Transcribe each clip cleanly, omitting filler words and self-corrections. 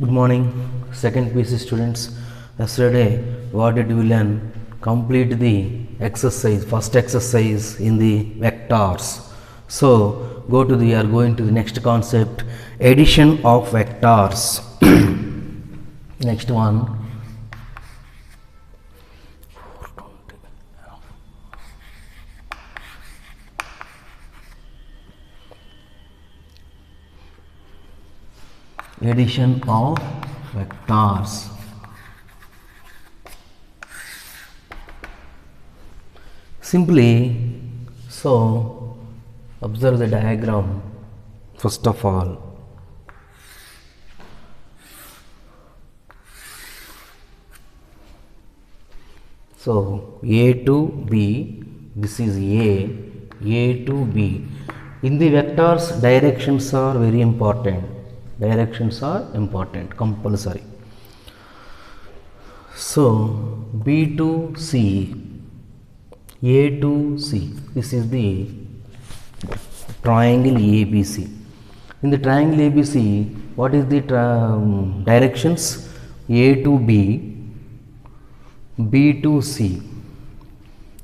Good morning, second PC students. Yesterday, what did we learn? Complete the exercise, first exercise in the vectors. So, we are going to the next concept, addition of vectors. Next one. Addition of vectors. Simply, so observe the diagram first of all. So A to B, this is A to B. In the vectors, directions are very important. Directions are important, compulsory. So B to C, A to C, this is the triangle ABC. In the triangle ABC, what is the directions? A to B, B to C,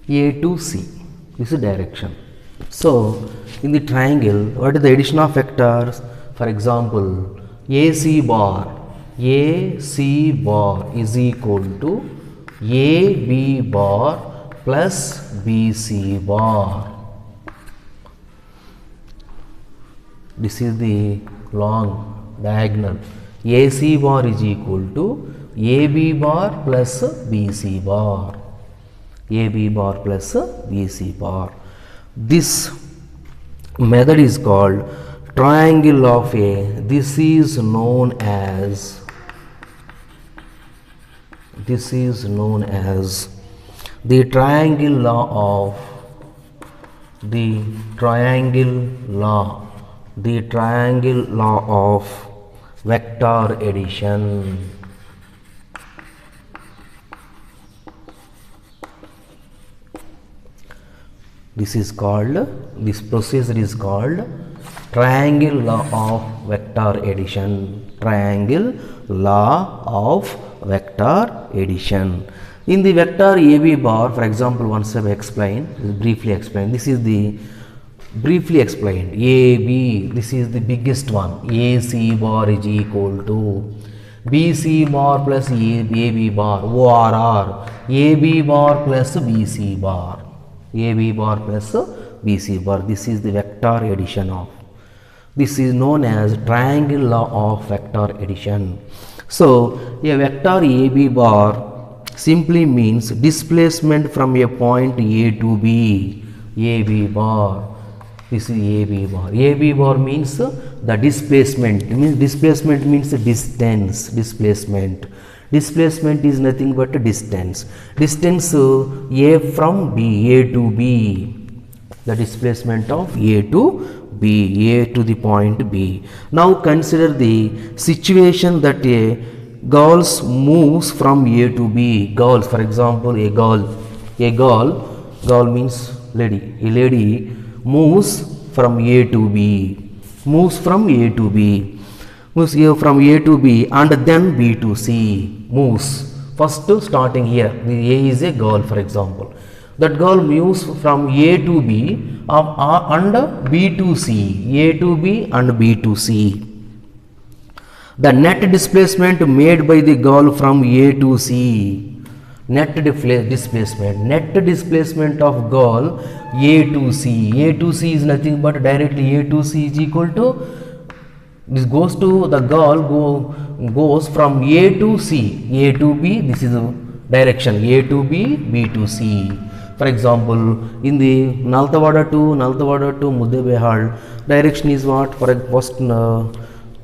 A to C. This is direction. So in the triangle, what is the addition of vectors? For example, AC bar is equal to AB bar plus BC bar. This is the long diagonal. AC bar is equal to AB bar plus BC bar. AB bar plus BC bar. This method is called triangle of A. This is known as the triangle law of vector addition. This procedure is called triangle law of vector addition. Triangle law of vector addition. In the vector AB bar, for example, once I briefly explain. This is the briefly explained. AB, this is the biggest one. AC bar is equal to BC bar plus AB bar, ORR, AB bar plus BC bar. AB bar plus BC bar. This is the vector addition of. This is known as triangle law of vector addition. So a vector AB bar simply means displacement from a point A to B. AB bar. This is AB bar. AB bar means the displacement. Displacement means the distance. Displacement is nothing but a distance. Distance A from B, A to B. The displacement of A to B, A to the point B. Now consider the situation that a girl moves from A to B. Girls, for example, a girl means lady. A lady moves from A to B. Moves from A to B and then B to C. Moves. First starting here, the A is a girl, for example. That girl moves from A to B and B to C. A to B and B to C. The net displacement made by the girl from A to C. Net displacement of girl A to C. A to C is nothing but directly A to C is equal to, this goes to the girl goes from A to C, A to B, this is the direction, A to B, B to C. For example, in the Naltawada to Muddebehal, direction is what? For first,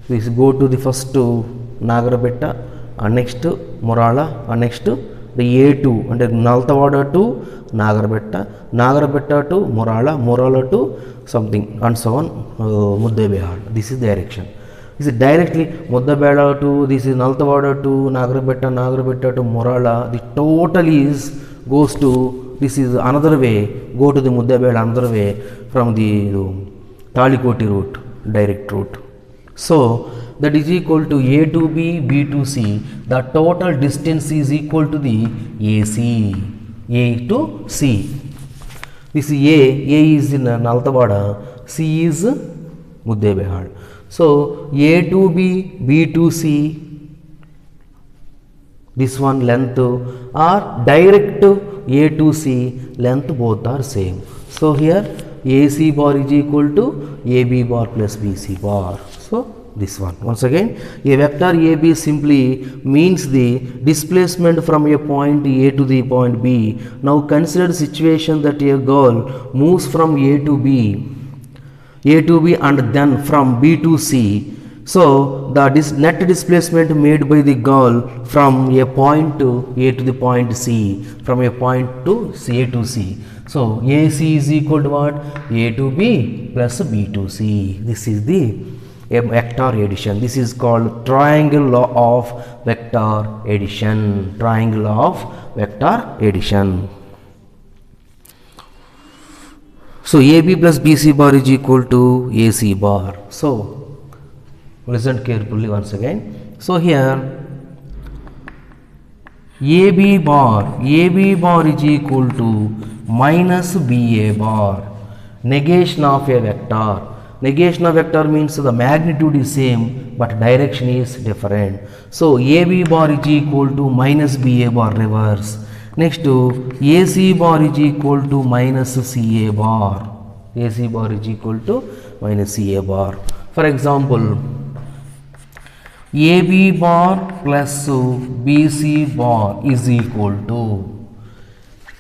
this go to the first Nagarabetta, and next Morala, and next the A2, and Naltawada to Nagarabetta to Morala to something, and so on, Muddebehal. This is the direction. This is directly Muddebehal to, this is Naltawada to Nagarabetta to Morala. The total goes to, this is another way, go to the Muddebehal another way from the Talikoti route, direct route. So that is equal to A to B, B to C. The total distance is equal to the AC, A to C. This A is in Naltabada, C is Muddebehad. So A to B, B to C, this one length or direct A to C length both are same. So here AC bar is equal to AB bar plus BC bar. So this one. Once again, a vector AB simply means the displacement from a point A to the point B. Now consider the situation that a girl moves from A to B and then from B to C. So the net displacement made by the girl from a point to A to the point C, from a point to A to C. So AC is equal to what? A to B plus B to C. This is the vector addition. This is called triangle law of vector addition. Triangle law of vector addition. So AB plus BC bar is equal to AC bar. So listen carefully once again. So here AB bar is equal to minus BA bar. Negation of a vector. Negation of vector means the magnitude is same but direction is different. So AB bar is equal to minus BA bar reverse. Next to AC bar is equal to minus CA bar. AC bar is equal to minus CA bar. For example, AB bar plus BC bar is equal to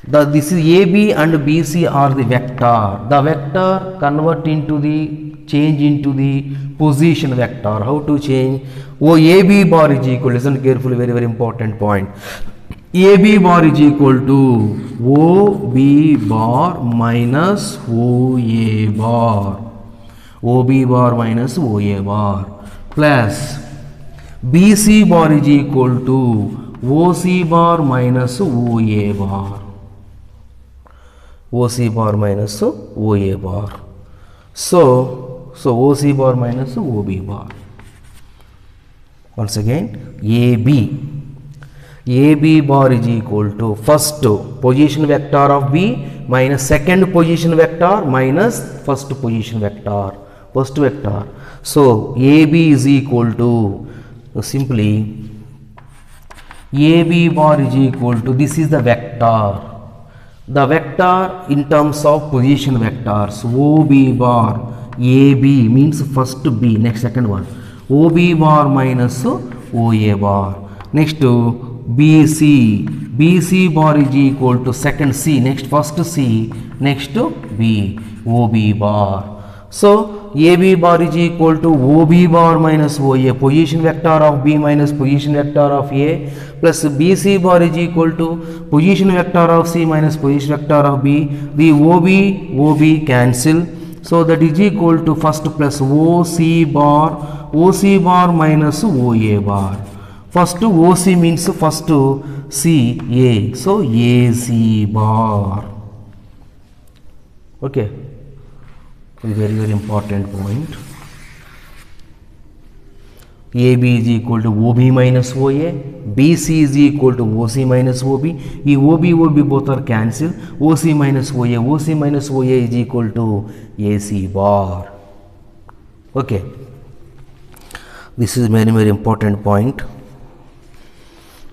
this is AB and BC are the vector. The vector convert into the change into the position vector. How to change? AB bar is equal, listen carefully, very important point. AB bar is equal to OB bar minus OA bar. OB bar minus OA bar plus BC bar is equal to OC bar minus OA bar. OC bar minus OA bar. So OC bar minus OB bar. Once again, AB bar is equal to first position vector of B minus second position vector minus first position vector. First vector. So AB is equal to simply AB bar is equal to, this is the vector. The vector in terms of position vectors. OB bar, AB means first B, next second one. OB bar minus OA bar. Next to BC. BC bar is equal to second C, next first C, next to B, OB bar. So AB bar is equal to OB bar minus OA, position vector of B minus position vector of A, plus BC bar is equal to position vector of C minus position vector of B. The OB cancel. So that is equal to first plus OC bar minus OA bar. First OC means first C, A. So AC bar. Okay. Very important point. AB is equal to OB minus OA. BC is equal to OC minus OB. OB both are cancelled. OC minus OA is equal to AC bar. Okay. This is very important point.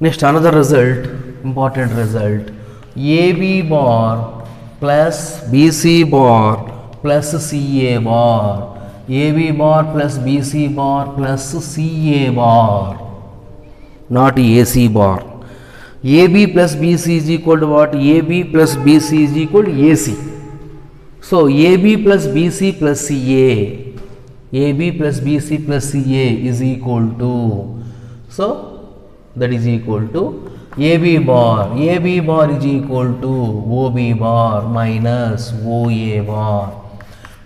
Next, another result, important result. AB bar plus BC bar plus CA bar. AB bar plus BC bar plus CA bar. Not AC bar. AB plus BC is equal to what? AB plus BC is equal to AC. So AB plus BC plus CA. AB plus BC plus CA is equal to. So that is equal to AB bar. AB bar is equal to OB bar minus OA bar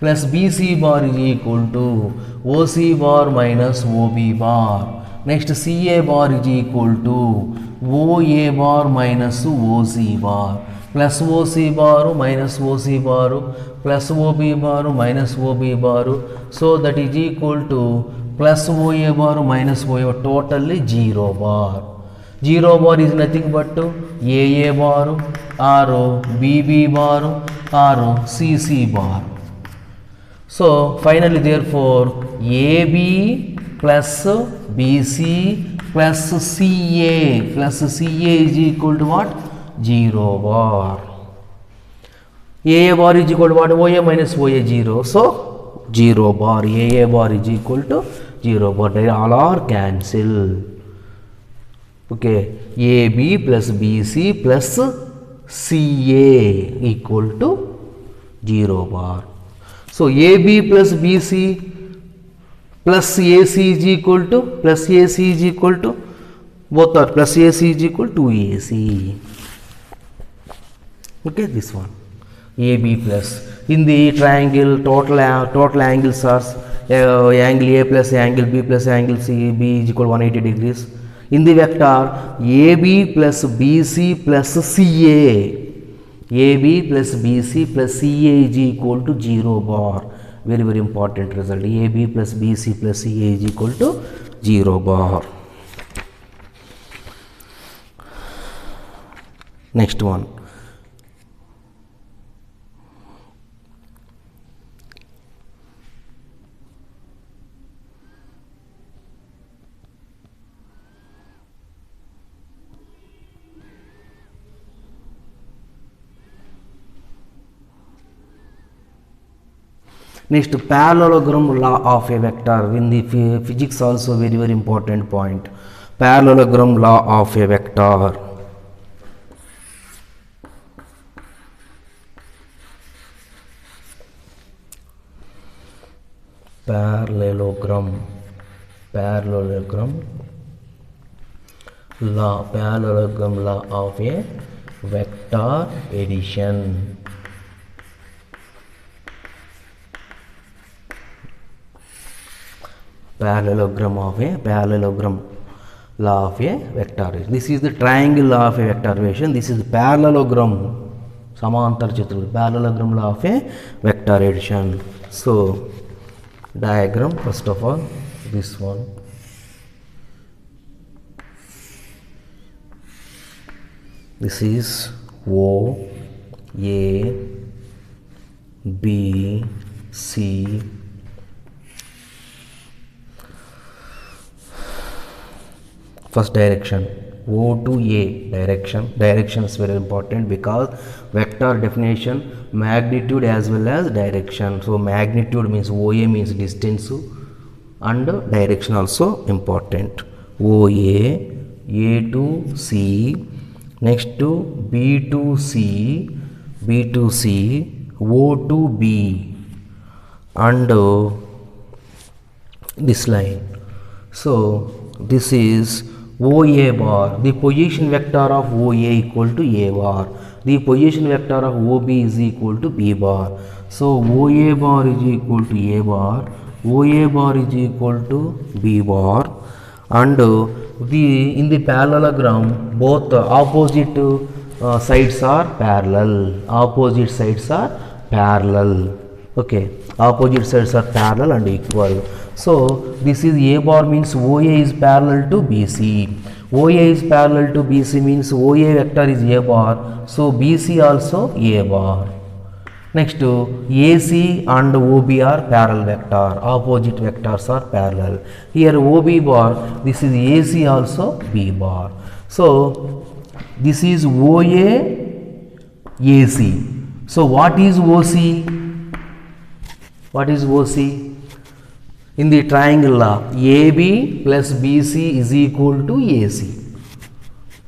plus BC bar is equal to OC bar minus OB bar. Next CA bar is equal to OA bar minus OC bar plus OC bar minus OC bar plus OB bar minus OB bar. So that is equal to plus OA bar minus OA bar, totally 0 bar. 0 bar is nothing but AA bar or BB bar or CC bar. So finally therefore AB plus BC plus CA is equal to what? 0 bar. AA bar is equal to what? OA minus OA 0. So 0 bar. AA bar is equal to 0 bar. They all are cancel. Okay. AB plus BC plus CA equal to 0 bar. So AB plus BC plus AC is equal to both are plus AC is equal to AC. Okay, this one AB plus in the triangle total angles are angle A plus angle B plus angle C, B is equal to 180 degrees. In the vector AB plus BC plus CA, AB plus BC plus CA is equal to 0 bar. Very, very important result. AB plus BC plus CA is equal to 0 bar. Next one. Next, parallelogram law of a vector. In the physics also very, very important point. Parallelogram law of a vector. Parallelogram law of a vector addition. Parallelogram law of a vector. This is the triangle law of a vectorization. This is the parallelogram samantar chaturabhuj. Parallelogram law of a vector addition. So diagram, first of all this one. This is O, A, B, C, first direction O to A direction is very important because vector definition magnitude as well as direction. So magnitude means OA means distance and direction also important. OA, A to C, next to B to C, O to B and this line. So this is OA bar. The position vector of OA equal to A bar. The position vector of OB is equal to B bar. So OA bar is equal to A bar. OA bar is equal to B bar. And in the parallelogram both opposite sides are parallel. Opposite sides are parallel. Okay. Opposite sides are parallel and equal. So this is A bar means OA is parallel to BC. OA is parallel to BC means OA vector is A bar. So BC also A bar. Next AC and OB are parallel vector. Opposite vectors are parallel. Here OB bar, this is AC also B bar. So this is OA AC. So what is OC? What is OC? In the triangle law, AB plus BC is equal to AC.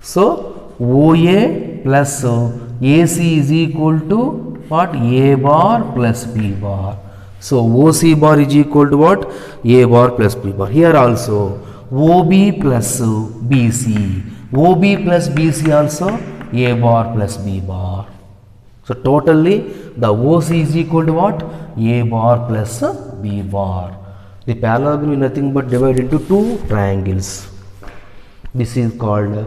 So OA plus AC is equal to what? A bar plus B bar. So OC bar is equal to what? A bar plus B bar. Here also OB plus BC. OB plus BC also A bar plus B bar. So totally the OC is equal to what? A bar plus B bar. The parallelogram is nothing but divided into two triangles. This is called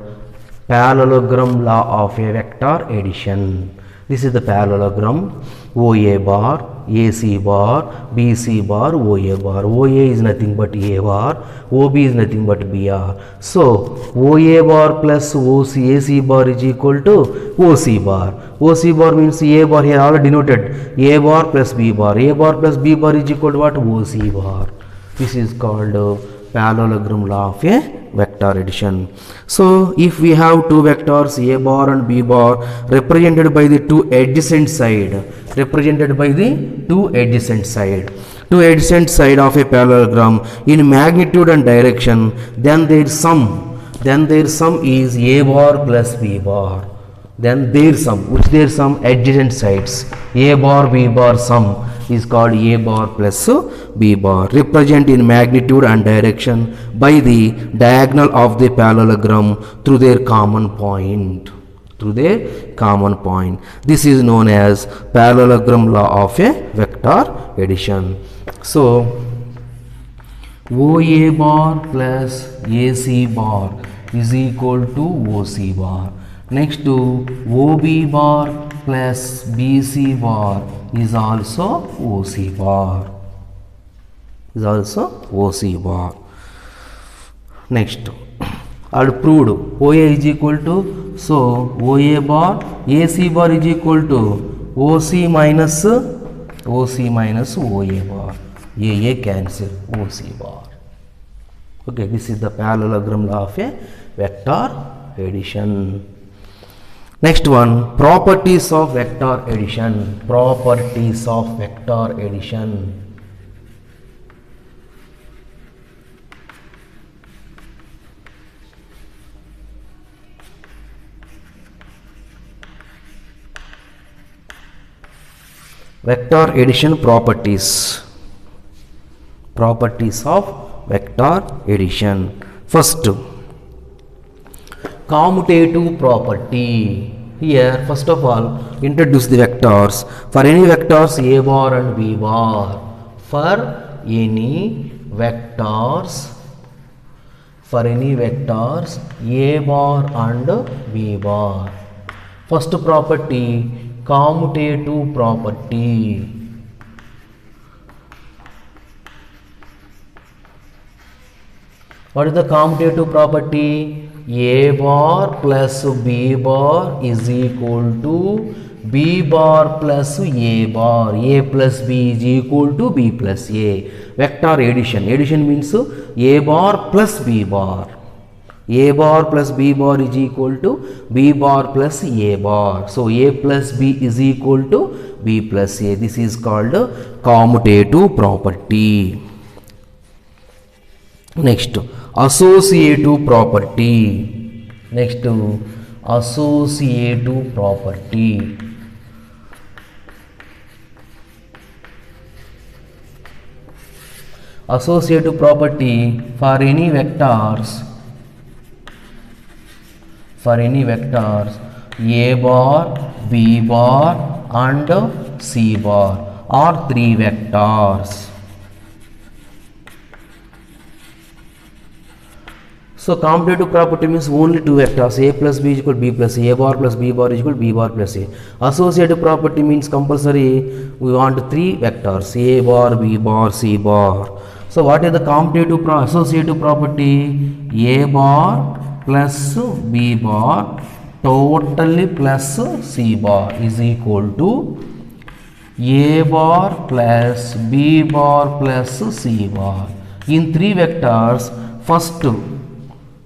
parallelogram law of a vector addition. This is the parallelogram OA bar, AC bar, BC bar, OA bar. OA is nothing but A bar, OB is nothing but BR. So OA bar plus OC, AC bar is equal to OC bar. OC bar means A bar, here already denoted A bar plus B bar. A bar plus B bar is equal to what? OC bar. This is called parallelogram law of a vector addition. So if we have two vectors A bar and B bar represented by the two adjacent side two adjacent side of a parallelogram in magnitude and direction, then their sum is A bar plus B bar. Then their sum, adjacent sides, A bar B bar sum is called A bar plus B bar, represent in magnitude and direction by the diagonal of the parallelogram through their common point. This is known as parallelogram law of a vector addition. So OA bar plus AC bar is equal to OC bar. Next to OB bar plus BC bar is also OC bar. Next, I proved OA is equal to, so OA bar, AC bar is equal to OC minus OA bar. AA cancel, OC bar. Okay, this is the parallelogram law of a vector addition. Next one, properties of vector addition. Vector addition properties. Properties of vector addition. First, commutative property. Here first of all introduce the vectors. For any vectors A bar and B bar, A bar and B bar. First property, commutative property. What is the commutative property? A bar plus B bar is equal to B bar plus A bar. A plus B is equal to B plus A. Vector addition. Addition means A bar plus B bar. A bar plus B bar is equal to B bar plus A bar. So A plus B is equal to B plus A. This is called commutative property. Next, associative property. Associative property. Associative property for any vectors A bar, B bar and C bar are three vectors. So commutative property means only two vectors, A plus B is equal to B plus A, A bar plus B bar is equal to B bar plus A. Associative property means compulsory we want three vectors, A bar, B bar, C bar. So what is the commutative associative property? A bar plus B bar totally plus C bar is equal to A bar plus B bar plus C bar. In three vectors, first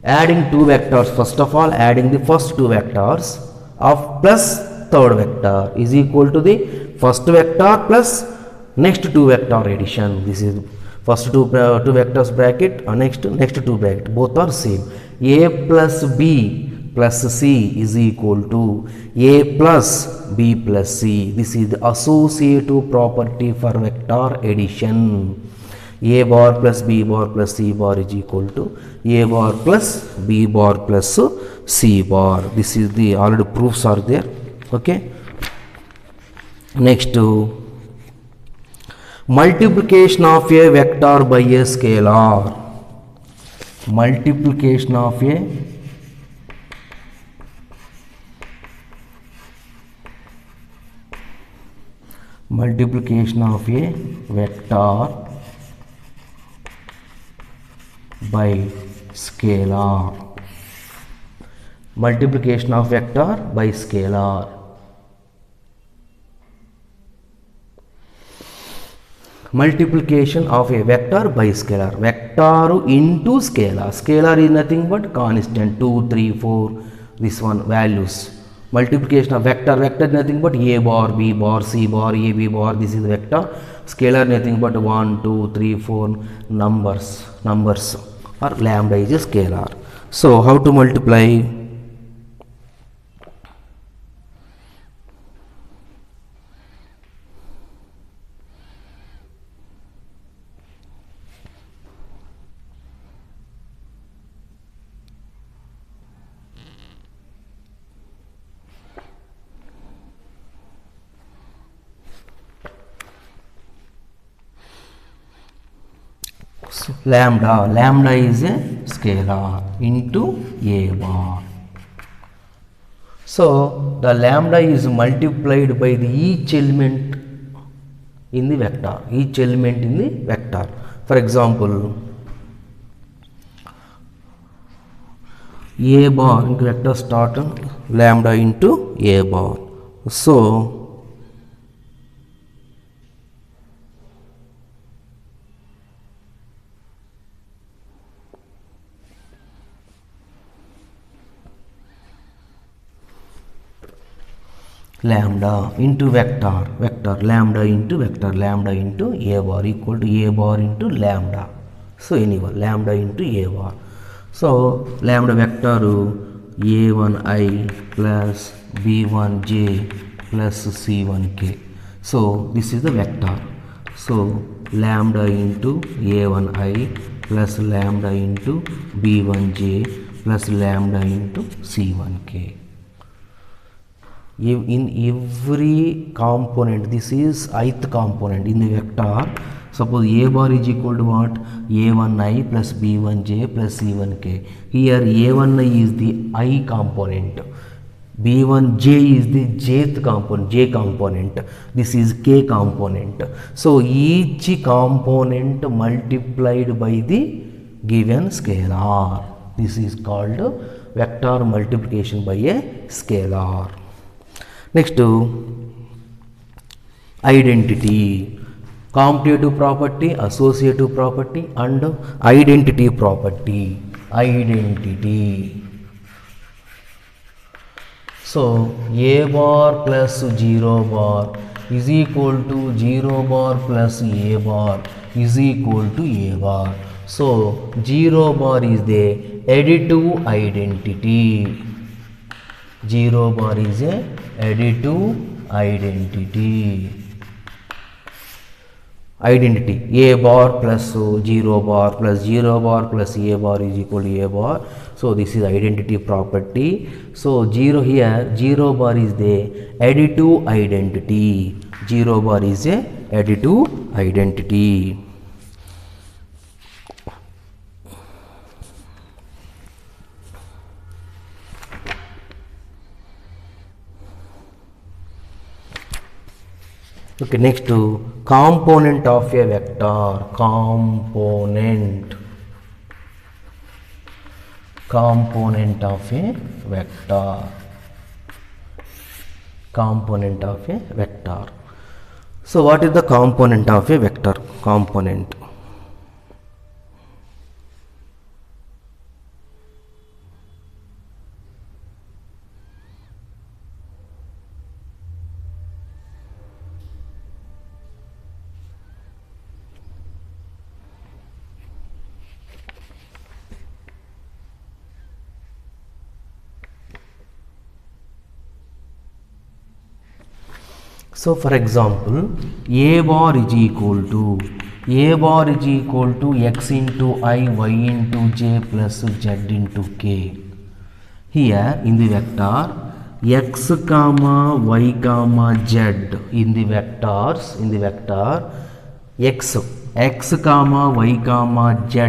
adding two vectors, first of all adding the first two vectors of plus third vector is equal to the first vector plus next two vector addition. This is first two vectors bracket and next two bracket, both are same. A plus B plus C is equal to A plus B plus C. This is the associative property for vector addition. A bar plus B bar plus C bar is equal to A bar plus B bar plus C bar. This is the already proofs are there. Okay. Next, multiplication of a vector by a scalar. Multiplication of a multiplication of a vector by scalar, multiplication of vector by scalar. Multiplication of a vector by scalar, vector into scalar, scalar is nothing but constant, 2 3 4 this one values. Multiplication of vector, vector is nothing but a bar, b bar, c bar, a b bar, this is the vector. Scalar nothing but 1 2 3 4 numbers or lambda is a scalar. So how to multiply? So, lambda is a scalar into a bar. So the lambda is multiplied by the each element in the vector, each element in the vector. For example, a bar vector start lambda into a bar. So lambda into vector lambda into vector lambda into a bar equal to a bar into lambda. So anyone lambda into a bar. So lambda vector a1i plus b1j plus c1k. So this is the vector. So lambda into a1i plus lambda into b1j plus lambda into c1k. In every component, this is ith component in the vector. Suppose a bar is equal to what? a1i plus b1j plus c1k. Here a1i is the I component, b1j is the jth component, j component, this is k component. So each component multiplied by the given scalar, this is called vector multiplication by a scalar. Next, identity, commutative property, associative property and identity property. Identity. So a bar plus 0 bar is equal to 0 bar plus a bar is equal to a bar. So 0 bar is the additive identity. 0 bar is a additive identity. Identity a bar plus 0 bar plus 0 bar plus a bar is equal to a bar. So this is identity property. So 0 here, 0 bar is the additive identity. 0 bar is a additive identity. Okay, next to component of a vector, component of a vector, component of a vector. So what is the component of a vector? Component. So for example, a bar is equal to x into I, y into j plus z into k. Here in the vector x comma y comma z, in the vector x comma y comma z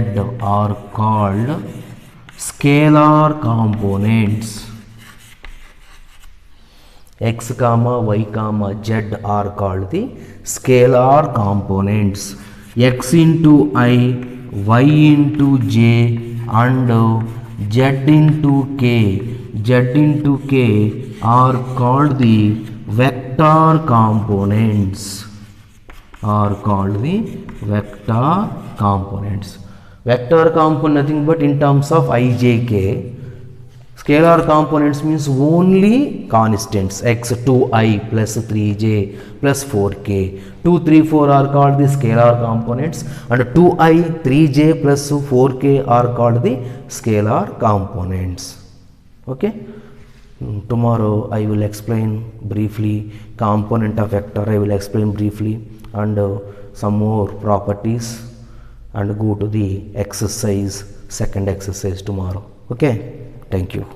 are called scalar components. x comma y comma z are called the scalar components. X into I, y into j and z into k are called the vector components. Vector component nothing but in terms of I, j, k. Scalar components means only constants x 2i plus 3j plus 4k. 2, 3, 4 are called the scalar components and 2i, 3j plus 4k are called the scalar components. Okay. Tomorrow I will explain briefly component of vector. I will explain briefly and some more properties and go to the exercise, second exercise tomorrow. Okay. Thank you.